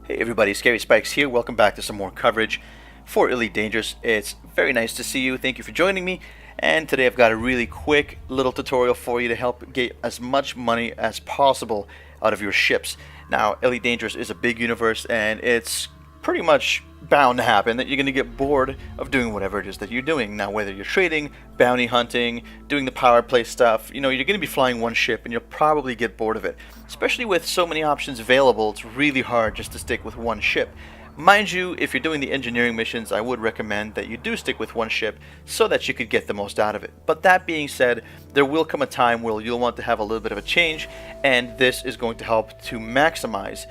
Hey everybody, Scary Spikes here. Welcome back to some more coverage for Elite Dangerous. It's very nice to see you. Thank you for joining me. And today I've got a really quick little tutorial for you to help get as much money as possible out of your ships. Now, Elite Dangerous is a big universe, and it's pretty much bound to happen that you're going to get bored of doing whatever it is that you're doing. Now, whether you're trading, bounty hunting, doing the power play stuff, you're going to be flying one ship and you'll probably get bored of it. Especially with so many options available, it's really hard just to stick with one ship. Mind you, if you're doing the engineering missions, I would recommend that you do stick with one ship so that you could get the most out of it. But that being said, there will come a time where you'll want to have a little bit of a change, and this is going to help to maximize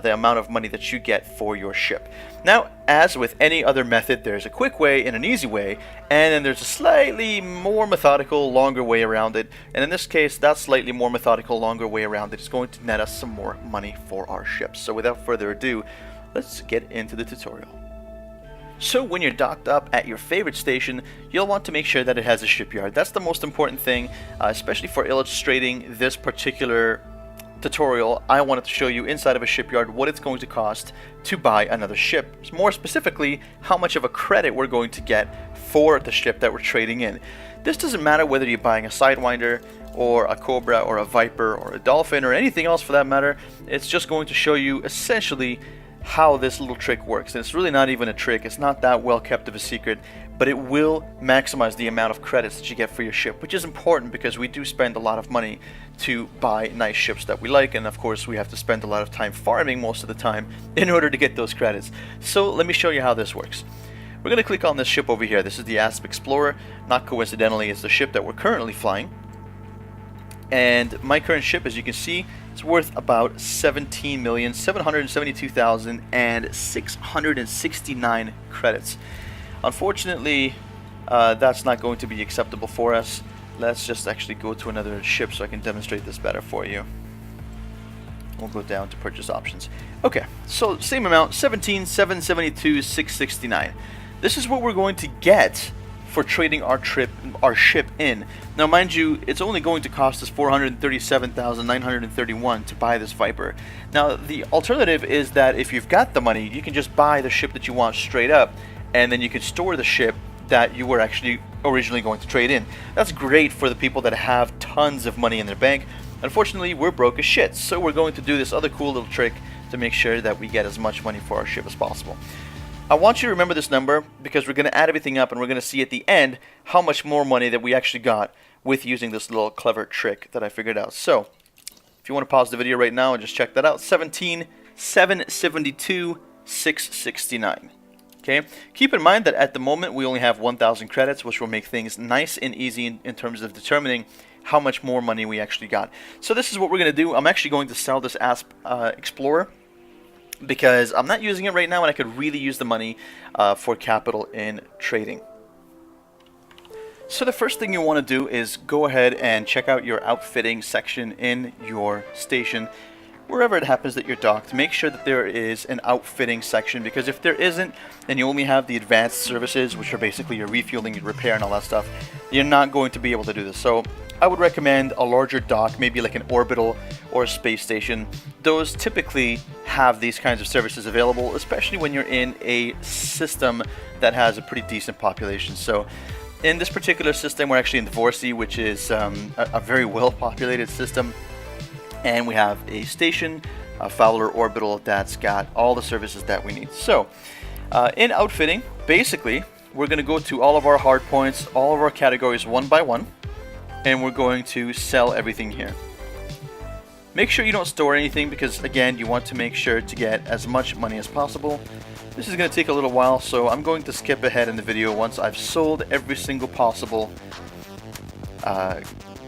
the amount of money that you get for your ship. Now, as with any other method, there's a quick way and an easy way, and then there's a slightly more methodical, longer way around it. And in this case, that slightly more methodical, longer way around it is going to net us some more money for our ships. So without further ado, let's get into the tutorial. So when you're docked up at your favorite station, you'll want to make sure that it has a shipyard. That's the most important thing, especially for illustrating this particular tutorial. I wanted to show you inside of a shipyard what it's going to cost to buy another ship. More specifically, how much of a credit we're going to get for the ship that we're trading in. This doesn't matter whether you're buying a Sidewinder or a Cobra or a Viper or a Dolphin or anything else for that matter. It's just going to show you essentially how this little trick works. And it's really not even a trick. It's not that well kept of a secret, but it will maximize the amount of credits that you get for your ship, which is important because we do spend a lot of money to buy nice ships that we like, and of course we have to spend a lot of time farming most of the time in order to get those credits. So let me show you how this works. We're going to click on this ship over here. This is the Asp Explorer. Not coincidentally, it's the ship that we're currently flying. And my current ship, as you can see, is worth about 17,772,669 credits. Unfortunately, that's not going to be acceptable for us. Let's just actually go to another ship so I can demonstrate this better for you. We'll go down to purchase options. Okay, so same amount, 17,772,669. This is what we're going to get for trading our ship in. Now mind you, it's only going to cost us 437,931 to buy this Viper. Now the alternative is that if you've got the money, you can just buy the ship that you want straight up, and then you can store the ship that you were actually originally going to trade in. That's great for the people that have tons of money in their bank. Unfortunately, we're broke as shit, so we're going to do this other cool little trick to make sure that we get as much money for our ship as possible. I want you to remember this number because we're going to add everything up and we're going to see at the end how much more money that we actually got with using this little clever trick that I figured out. So, if you want to pause the video right now and just check that out, 17,772,669. Okay. Keep in mind that at the moment we only have 1,000 credits, which will make things nice and easy in terms of determining how much more money we actually got. So this is what we're going to do. I'm actually going to sell this Asp Explorer because I'm not using it right now and I could really use the money for capital in trading. So the first thing you want to do is go ahead and check out your outfitting section in your station. Wherever it happens that you're docked, make sure that there is an outfitting section, because if there isn't, then you only have the advanced services, which are basically your refueling, your repair, and all that stuff. You're not going to be able to do this. So I would recommend a larger dock, maybe like an orbital or a space station. Those typically have these kinds of services available, especially when you're in a system that has a pretty decent population. So in this particular system, we're actually in Dvorsy, which is a very well-populated system. And we have a station, a Fowler orbital that's got all the services that we need. So, in outfitting, basically, we're going to go to all of our hard points, all of our categories one by one, and we're going to sell everything here. Make sure you don't store anything because, again, you want to make sure to get as much money as possible. This is going to take a little while, so I'm going to skip ahead in the video once I've sold every single possible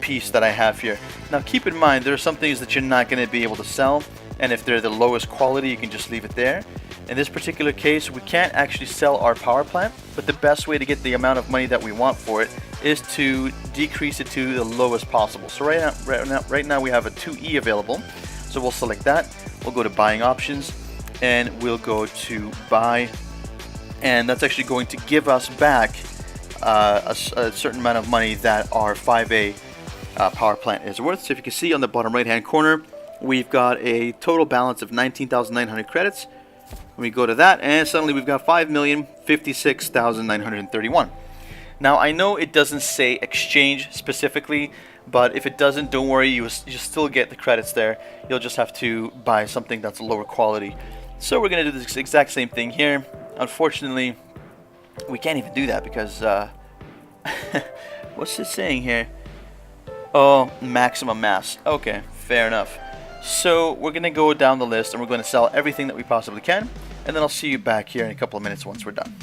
piece that I have here. Now keep in mind there are some things that you're not going to be able to sell, and if they're the lowest quality you can just leave it there. In this particular case we can't actually sell our power plant, but the best way to get the amount of money that we want for it is to decrease it to the lowest possible. So right now we have a 2E available, so we'll select that. We'll go to buying options and we'll go to buy, and that's actually going to give us back a certain amount of money that our 5A power plant is worth. So if you can see on the bottom right hand corner, we've got a total balance of 19,900 credits. We go to that, and suddenly we've got 5,056,931. Now, I know it doesn't say exchange specifically, but if it doesn't, don't worry, you still get the credits there. You'll just have to buy something that's lower quality. So we're going to do this exact same thing here. Unfortunately, we can't even do that because, what's it saying here? Oh, maximum mass. Okay, fair enough. So we're going to go down the list and we're going to sell everything that we possibly can. And then I'll see you back here in a couple of minutes once we're done.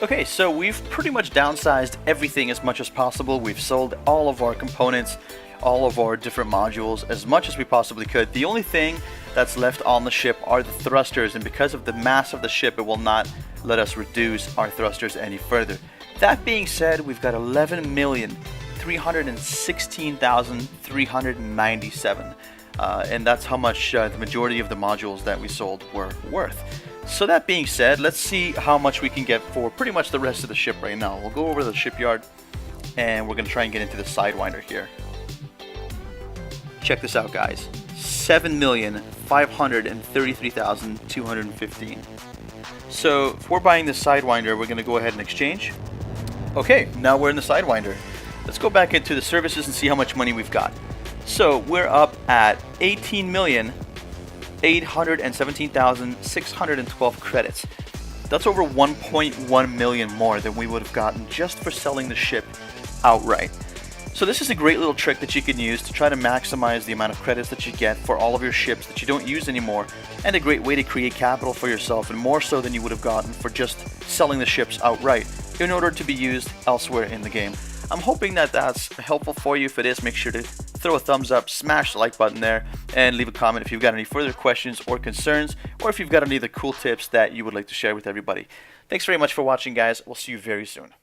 Okay, so we've pretty much downsized everything as much as possible. We've sold all of our components, all of our different modules as much as we possibly could. The only thing that's left on the ship are the thrusters, and because of the mass of the ship, it will not let us reduce our thrusters any further. That being said, we've got 11,316,397, and that's how much the majority of the modules that we sold were worth. So that being said, let's see how much we can get for pretty much the rest of the ship right now. We'll go over to the shipyard and we're going to try and get into the Sidewinder here. Check this out, guys. 7,533,215. So if we're buying this Sidewinder, we're going to go ahead and exchange. Okay, now we're in the Sidewinder. Let's go back into the services and see how much money we've got. So we're up at 18,817,612 credits. That's over 1.1 million more than we would have gotten just for selling the ship outright. So this is a great little trick that you can use to try to maximize the amount of credits that you get for all of your ships that you don't use anymore, and a great way to create capital for yourself, and more so than you would have gotten for just selling the ships outright in order to be used elsewhere in the game. I'm hoping that that's helpful for you. If it is, make sure to throw a thumbs up, smash the like button there, and leave a comment if you've got any further questions or concerns, or if you've got any other cool tips that you would like to share with everybody. Thanks very much for watching, guys. We'll see you very soon.